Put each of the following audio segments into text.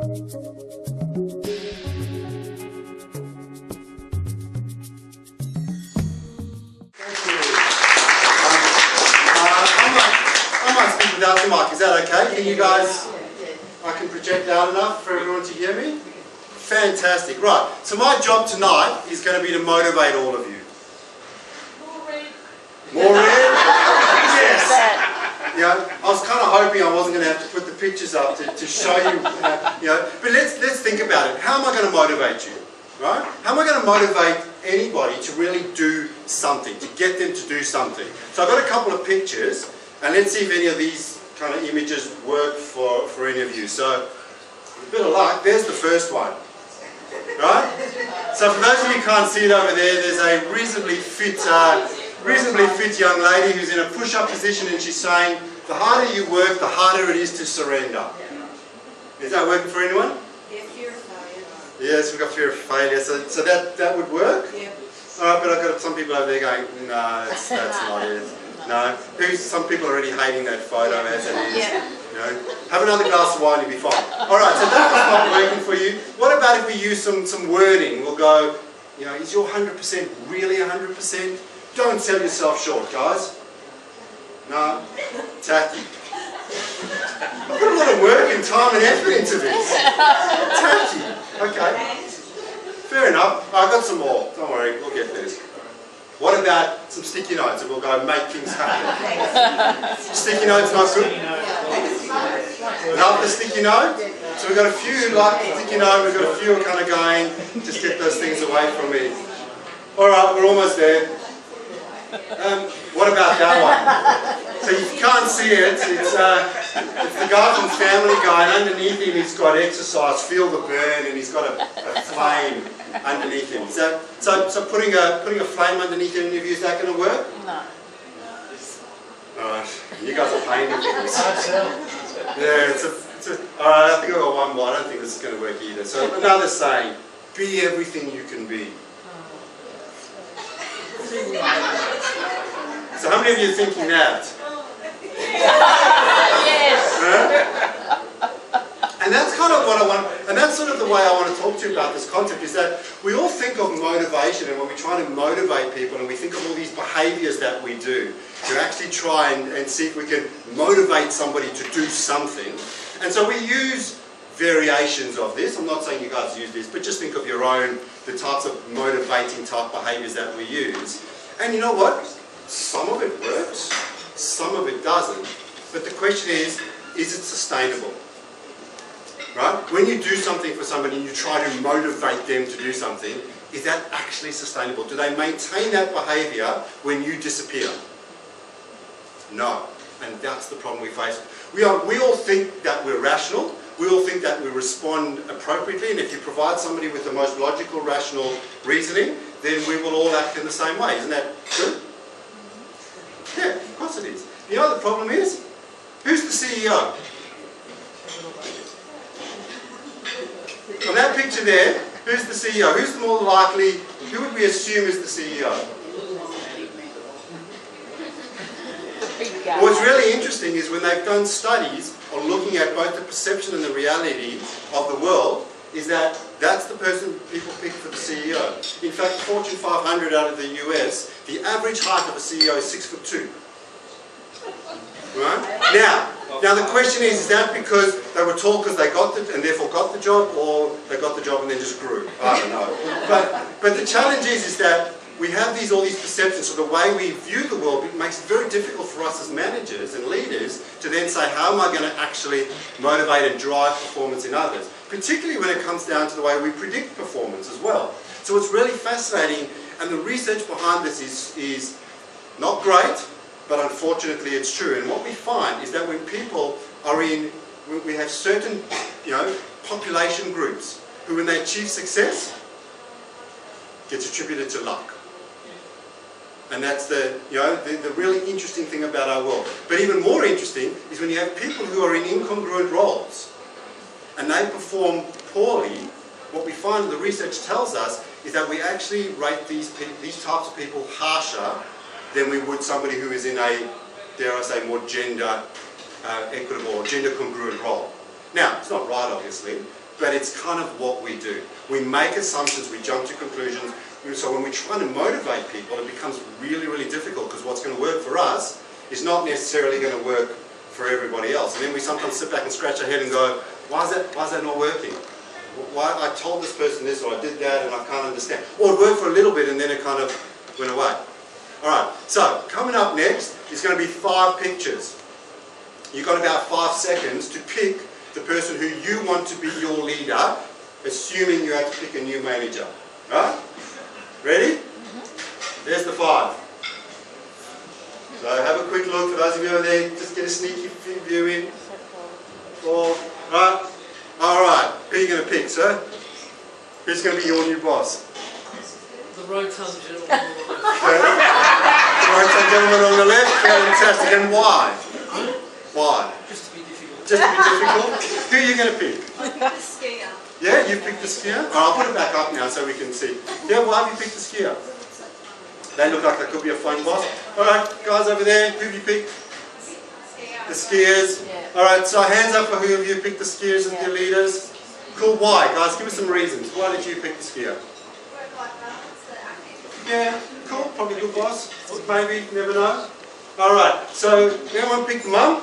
I might speak without the mic, is that okay? Can you guys, I can project loud enough for everyone to hear me? Fantastic, right. So my job tonight is going to be to motivate all of you. More red? Yes! You know, I was kind of hoping I wasn't going to have to put the pictures up to show you, you know, but let's think about it. How am I going to motivate you, right? How am I going to motivate anybody to really do something, to get them to do something? So I've got a couple of pictures, and let's see if any of these kind of images work for any of you. So, a bit of luck, there's the first one, right? So for those of you who can't see it over there, there's a reasonably fit young lady who's in a push-up position, and she's saying, the harder you work, the harder it is to surrender. Is that working for anyone? Yeah, fear of failure. Yes, we've got fear of failure, so that would work? Yeah. But I've got some people over there going, no, that's not it. No. Some people are already hating that photo as it is. Yeah. You know, have another glass of wine, you'll be fine. Alright, so that was not working for you. What about if we use some wording? We'll go, you know, is your 100% really 100%? Don't sell yourself short, guys. No, tacky. I put a lot of work and time and effort into this. Tacky. Okay. Fair enough. I've got some more. Don't worry, we'll get this. What about some sticky notes? And we'll go make things happen. Sticky notes not good? Love the sticky note? So we've got a few who like the sticky note, we've got a few who are kind of going, just get those things away from me. Alright, we're almost there. What about that one? So you can't see it, it's the Gavin family guy, and underneath him he's got exercise, feel the burn, and he's got a flame underneath him. So putting a flame underneath any of you, is that going to work? No. Alright, you guys are paying me for this. Yeah, alright, I think I've got one more, I don't think this is going to work either. So another saying, be everything you can be. So how many of you are thinking that? Yes. Huh? And that's kind of what I want, and that's sort of the way I want to talk to you about this concept, is that we all think of motivation, and when we try to motivate people and we think of all these behaviours that we do to actually try and see if we can motivate somebody to do something. And so we use variations of this. I'm not saying you guys use this, but just think of your own, the types of motivating type behaviours that we use. And you know what? Some of it works, some of it doesn't. But the question is it sustainable? Right? When you do something for somebody and you try to motivate them to do something, is that actually sustainable? Do they maintain that behaviour when you disappear? No. And that's the problem we face. We all think that we're rational. We all think that we respond appropriately, and if you provide somebody with the most logical, rational reasoning, then we will all act in the same way. Isn't that true? Yeah, of course it is. You know what the problem is? Who's the CEO? On that picture there, who's the CEO? Who's the more likely, who would we assume is the CEO? What's really interesting is when they've done studies on looking at both the perception and the reality of the world, is that that's the person people pick for the CEO. In fact, Fortune 500 out of the US, the average height of a CEO is 6'2". Right? Now the question is that because they were tall because they got it and therefore got the job, or they got the job and then just grew? I don't know. But the challenge is that we have all these perceptions, so the way we view the world, it makes it very difficult for us as managers and leaders to then say, how am I going to actually motivate and drive performance in others? Particularly when it comes down to the way we predict performance as well. So it's really fascinating, and the research behind this is not great, but unfortunately it's true. And what we find is that when people are we have certain, population groups who, when they achieve success, gets attributed to luck. And that's the really interesting thing about our world. But even more interesting is when you have people who are in incongruent roles and they perform poorly. What we find, the research tells us, is that we actually rate these types of people harsher than we would somebody who is in a, dare I say, more gender equitable or gender congruent role. Now, it's not right, obviously, but it's kind of what we do. We make assumptions, we jump to conclusions. So when we're trying to motivate people, it becomes really, really difficult, because what's going to work for us is not necessarily going to work for everybody else. And then we sometimes sit back and scratch our head and go, why is that not working? Why I told this person this, or I did that, and I can't understand. Or it worked for a little bit and then it kind of went away. Alright, so coming up next is going to be 5 pictures. You've got about 5 seconds to pick the person who you want to be your leader, assuming you have to pick a new manager. Right? Ready? There's the 5. So have a quick look. For those of you over there, just get a sneaky view in. 4. Right? Alright, who are you going to pick, sir? Who's going to be your new boss? The rotund gentleman on the left. The rotund gentleman on the left? Fantastic. And why? Why? Just to be difficult. Just to be difficult? Who are you going to pick? The skier. Yeah, you picked the skier? Alright, I'll put it back up now so we can see. Yeah, why have you picked the skier? They look like they could be a fun boss. Alright, guys over there, who have you picked? The skiers. Yeah. Alright, so hands up for who of you picked the skiers as your leaders. Cool, why? Guys, give us some reasons. Why did you pick the skier? Yeah, cool, probably good boss. Maybe, never know. Alright, so everyone picked the mum?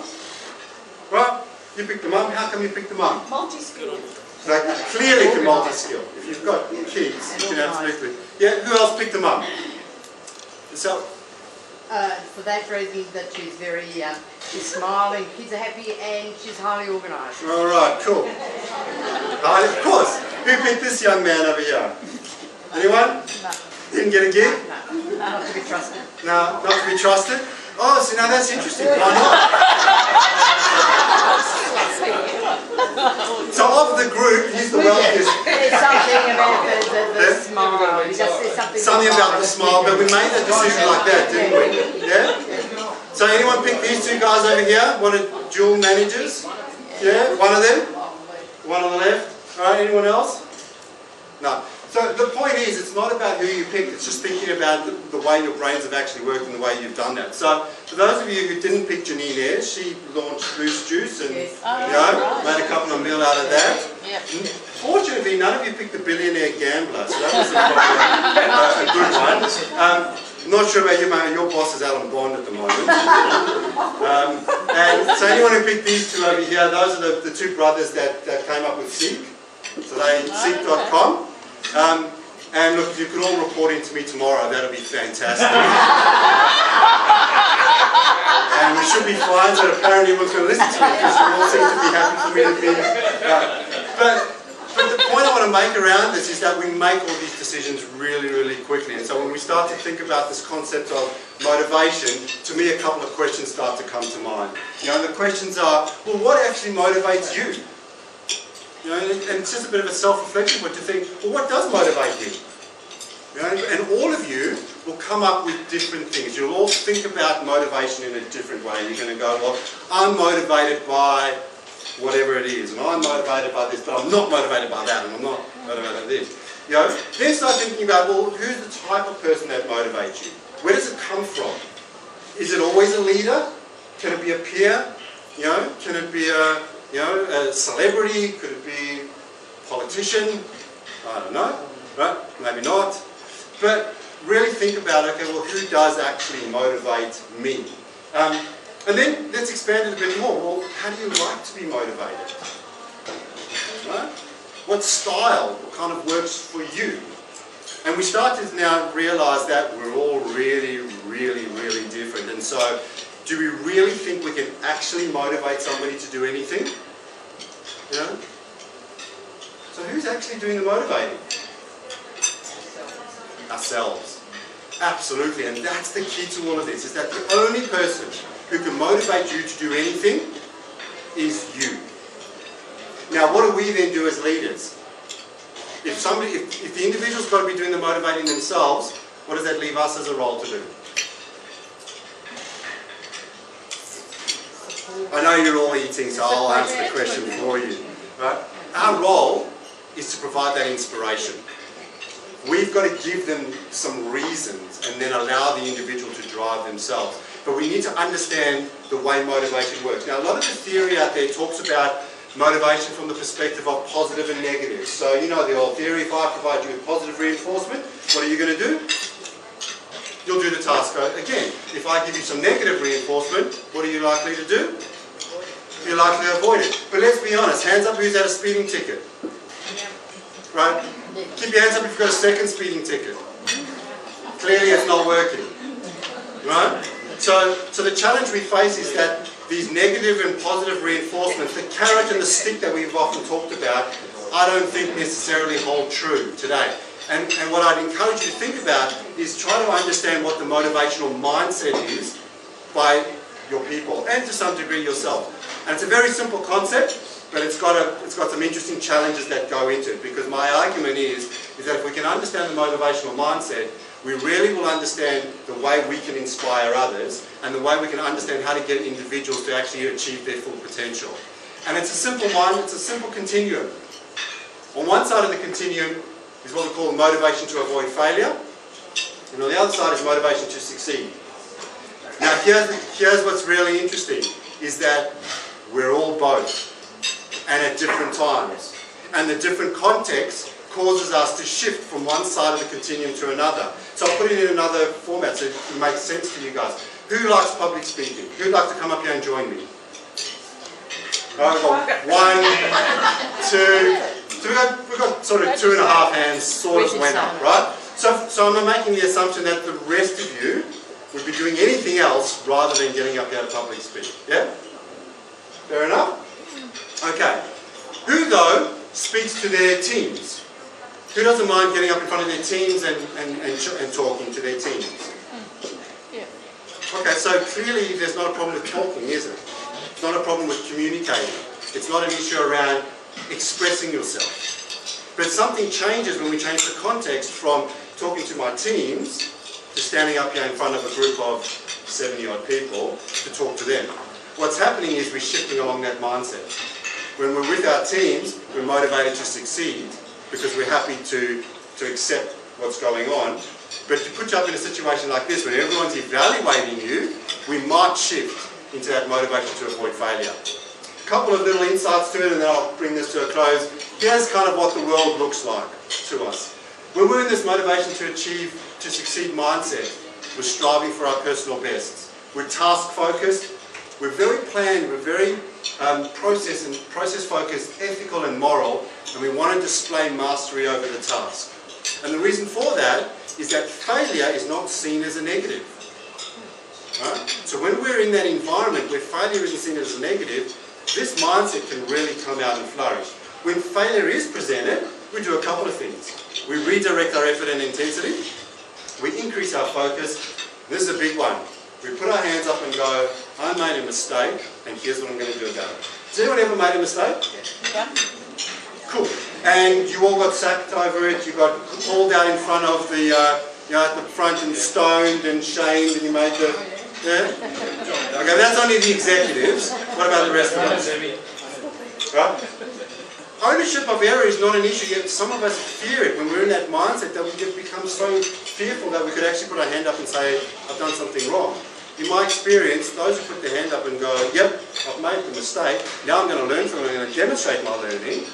Right? You picked the mum. How come you picked the mum? Multi-skilled. So clearly can multi-skill. If you've got kids, you can absolutely. Yeah, who else picked the mum? So, for that reason, that she's very, she's smiling, kids are happy, and she's highly organised. all right, cool. Of course. Who picked this young man over here? Anyone? No, Didn't get a gig? no, not to be trusted. No, not to be trusted. Oh, so now that's interesting. Why not? So of the group, he's the wealthiest. There's something about the smile. There's Something about the smile, but we made that decision like that, didn't we? Yeah? So anyone pick these 2 guys over here? Wanted dual managers? Yeah? One of them? One on the left? Alright, anyone else? No. So the point is, it's not about who you picked, it's just thinking about the way your brains have actually worked and the way you've done that. So for those of you who didn't pick Janine Ayres, she launched Boost Juice and made a couple of mil out of that. Yep. Fortunately, none of you picked the billionaire gambler, so that was a good one. I'm not sure about you, mate, your boss is Alan Bond at the moment. And so anyone who picked these 2 over here, those are the 2 brothers that came up with Seek. So they seek.com. And look, if you could all report into me tomorrow, that would be fantastic. And we should be fine, so apparently everyone's going to listen to me because you all seem to be happy for me to be. But the point I want to make around this is that we make all these decisions really, really quickly. And so when we start to think about this concept of motivation, to me a couple of questions start to come to mind. You know, the questions are, well, what actually motivates you? You know, and it's just a bit of a self-reflection, but to think, well, what does motivate you? You know, and all of you will come up with different things. You'll all think about motivation in a different way. You're going to go, well, I'm motivated by whatever it is, and I'm motivated by this, but I'm not motivated by that, and I'm not motivated by this. You know, then start thinking about, well, who's the type of person that motivates you? Where does it come from? Is it always a leader? Can it be a peer? You know, can it be a celebrity? Could it be a politician? I don't know, right? Maybe not. But really think about, okay, well, who does actually motivate me? And then let's expand it a bit more. Well, how do you like to be motivated? Right? What style kind of works for you? And we start to now realise that we're all really, really, really different. And so, do we really think we can actually motivate somebody to do anything? You know? So who's actually doing the motivating? Ourselves. Absolutely. And that's the key to all of this, is that the only person who can motivate you to do anything is you. Now what do we then do as leaders? If the individual's got to be doing the motivating themselves, what does that leave us as a role to do? I know you're all eating, so I'll answer the question for you. Right? Our role is to provide that inspiration. We've got to give them some reasons and then allow the individual to drive themselves. But we need to understand the way motivation works. Now, a lot of the theory out there talks about motivation from the perspective of positive and negative. So you know the old theory, if I provide you with positive reinforcement, what are you going to do? You'll do the task again. If I give you some negative reinforcement, what are you likely to do? You're likely to avoid it. But let's be honest, hands up who's had a speeding ticket. Right? Keep your hands up if you've got a second speeding ticket. Clearly it's not working. Right? So the challenge we face is that these negative and positive reinforcements, the carrot and the stick that we've often talked about, I don't think necessarily hold true today. And what I'd encourage you to think about is try to understand what the motivational mindset is by your people and to some degree yourself. And it's a very simple concept, but it's got some interesting challenges that go into it, because my argument is that if we can understand the motivational mindset, we really will understand the way we can inspire others and the way we can understand how to get individuals to actually achieve their full potential. And it's a simple continuum. On one side of the continuum is what we call motivation to avoid failure, and on the other side is motivation to succeed. Now here's what's really interesting, is that we're all both, and at different times. And the different context causes us to shift from one side of the continuum to another. So I'll put it in another format so it makes sense to you guys. Who likes public speaking? Who'd like to come up here and join me? Right, we've got 1, 2... So we've got sort of 2.5 hands sort of went up, right? So I'm making the assumption that the rest of you would be doing anything else rather than getting up here to public speak. Yeah? Fair enough? Okay. Who, though, speaks to their teams? Who doesn't mind getting up in front of their teams and talking to their teams? Yeah. Okay, so clearly there's not a problem with talking, is it? It's not a problem with communicating. It's not an issue around expressing yourself. But something changes when we change the context from talking to my teams to standing up here in front of a group of 70-odd people to talk to them. What's happening is we're shifting along that mindset. When we're with our teams, we're motivated to succeed because we're happy to accept what's going on. But to put you up in a situation like this, when everyone's evaluating you, we might shift into that motivation to avoid failure. A couple of little insights to it, and then I'll bring this to a close. Here's kind of what the world looks like to us. When we're in this motivation to succeed mindset, we're striving for our personal bests. We're task focused. We're very planned. We're very process focused, ethical and moral, and we want to display mastery over the task. And the reason for that is that failure is not seen as a negative. Right? So when we're in that environment where failure isn't seen as a negative, this mindset can really come out and flourish. When failure is presented, we do a couple of things. We redirect our effort and intensity. We increase our focus. This is a big one. We put our hands up and go, I made a mistake, and here's what I'm going to do about it. Has anyone ever made a mistake? Yeah. Cool. And you all got sacked over it. You got hauled out in front of the, at the front and stoned and shamed, and you made the... Yeah? Okay, that's only the executives. What about the rest of us? Right? Ownership of error is not an issue, yet some of us fear it when we're in that mindset that we become so fearful that we could actually put our hand up and say, I've done something wrong. In my experience, those who put their hand up and go, yep, I've made the mistake, now I'm going to learn from it, I'm going to demonstrate my learning,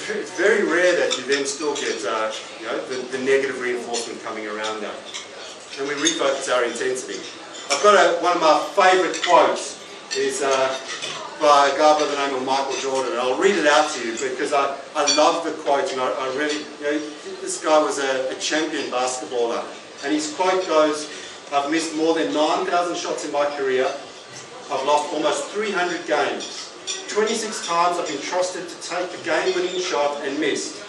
it's very rare that you then still get the negative reinforcement coming around that. And we refocus our intensity. I've got one of my favourite quotes is by a guy by the name of Michael Jordan, and I'll read it out to you because I love the quote, and I really, this guy was a champion basketballer, and his quote goes, I've missed more than 9,000 shots in my career, I've lost almost 300 games, 26 times I've been trusted to take the game-winning shot and missed.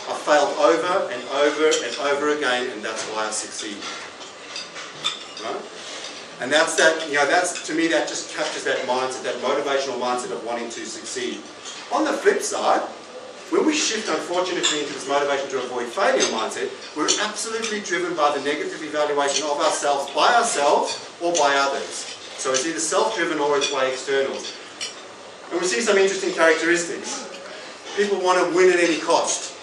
I've failed over and over and over again, and that's why I succeed. Right? And that's to me, that just captures that mindset, that motivational mindset of wanting to succeed. On the flip side, when we shift, unfortunately, into this motivation to avoid failure mindset, we're absolutely driven by the negative evaluation of ourselves by ourselves or by others. So it's either self-driven or it's by externals. And we see some interesting characteristics. People want to win at any cost.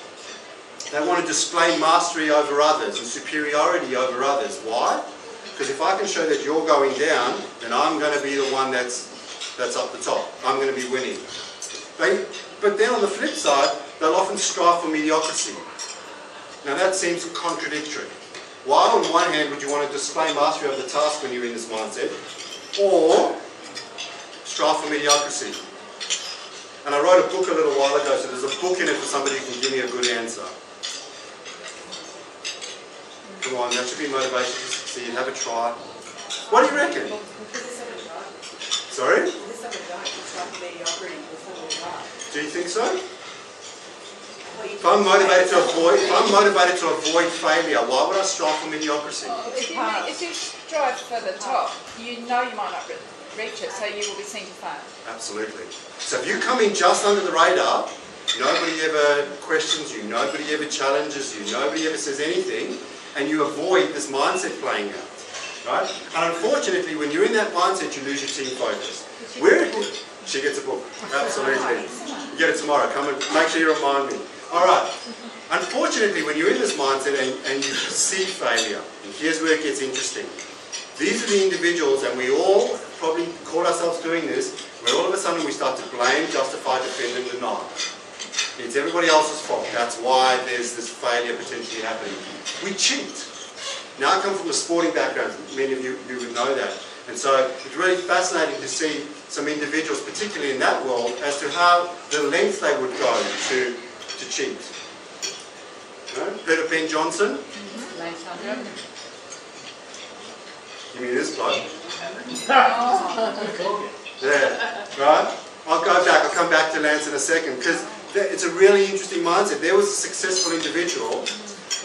They want to display mastery over others and superiority over others. Why? Because if I can show that you're going down, then I'm going to be the one that's up the top. I'm going to be winning. But then on the flip side, they'll often strive for mediocrity. Now that seems contradictory. Why on one hand would you want to display mastery of the task when you're in this mindset, or strive for mediocrity? And I wrote a book a little while ago, so there's a book in it for somebody who can give me a good answer. Come on, that should be motivation to succeed. Have a try. What do you reckon? Sorry? Do you think so? If I'm motivated to avoid failure, why would I strive for mediocrity? If you strive for the top, you know you might not reach it, so you will be seen to fail. Absolutely. So if you come in just under the radar, nobody ever questions you, nobody ever challenges you, nobody ever says anything, and you avoid this mindset playing out. Right? And unfortunately, when you're in that mindset, you lose your team focus. She gets a book. Absolutely. You get it tomorrow. Come and make sure you remind me. All right. Unfortunately, when you're in this mindset and you perceive failure, and here's where it gets interesting. These are the individuals, and we all probably caught ourselves doing this, where all of a sudden we start to blame, justify, defend, and deny. It's everybody else's fault. That's why there's this failure potentially happening. We cheat. Now I come from a sporting background. Many of you would know that. And so it's really fascinating to see some individuals, particularly in that world, as to how the lengths they would go to cheat. You know? Heard of Ben Johnson? You mean this bloke? Yeah, right? I'll come back to Lance in a second, because it's a really interesting mindset. There was a successful individual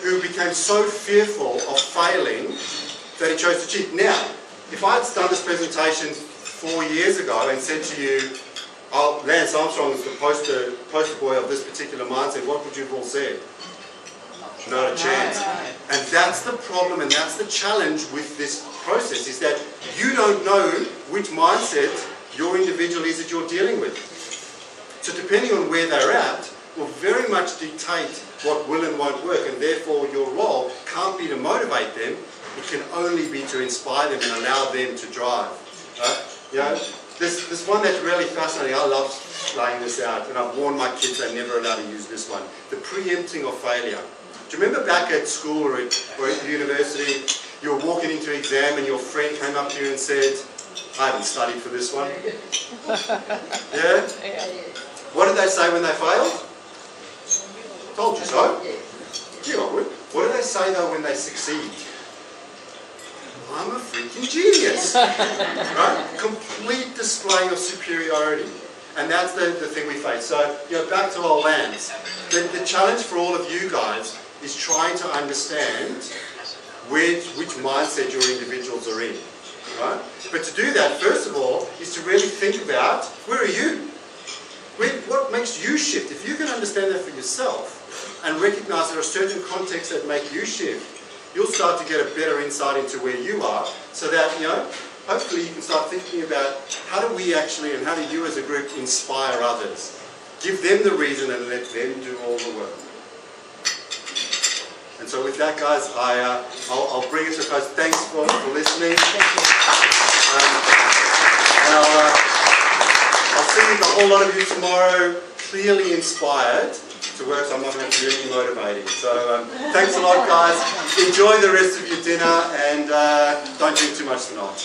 who became so fearful of failing that he chose to cheat. Now, if I had done this presentation 4 years ago and said to you, oh, Lance Armstrong is the poster boy of this particular mindset, what would you have all said? Not a chance. And that's the problem, and that's the challenge with this process, is that you don't know which mindset your individual is that you're dealing with. So depending on where they're at, will very much dictate what will and won't work, and therefore your role can't be to motivate them, it can only be to inspire them and allow them to drive. Right? You know, this one that's really fascinating, I love laying this out, and I've warned my kids they're never allowed to use this one. The preempting of failure. Do you remember back at school or at university, you were walking into an exam and your friend came up to you and said, I haven't studied for this one. Yeah? What did they say when they failed? Told you so. Gee, I would. What do they say though when they succeed? I'm a freaking genius. Right? Complete display of superiority. And that's the thing we face. So, you know, back to our lands. The challenge for all of you guys is trying to understand which mindset your individuals are in. Right? But to do that, first of all, is to really think about, where are you? What makes you shift? If you can understand that for yourself and recognize there are certain contexts that make you shift, you'll start to get a better insight into where you are, so that, you know, hopefully you can start thinking about how do we actually, and how do you as a group inspire others? Give them the reason and let them do all the work. And so with that, guys, I'll bring it to a close. Thanks for listening. And I'll see a whole lot of you tomorrow, clearly inspired to work, so I'm not going to be really motivating. So thanks a lot, guys. Enjoy the rest of your dinner, and don't drink too much tonight.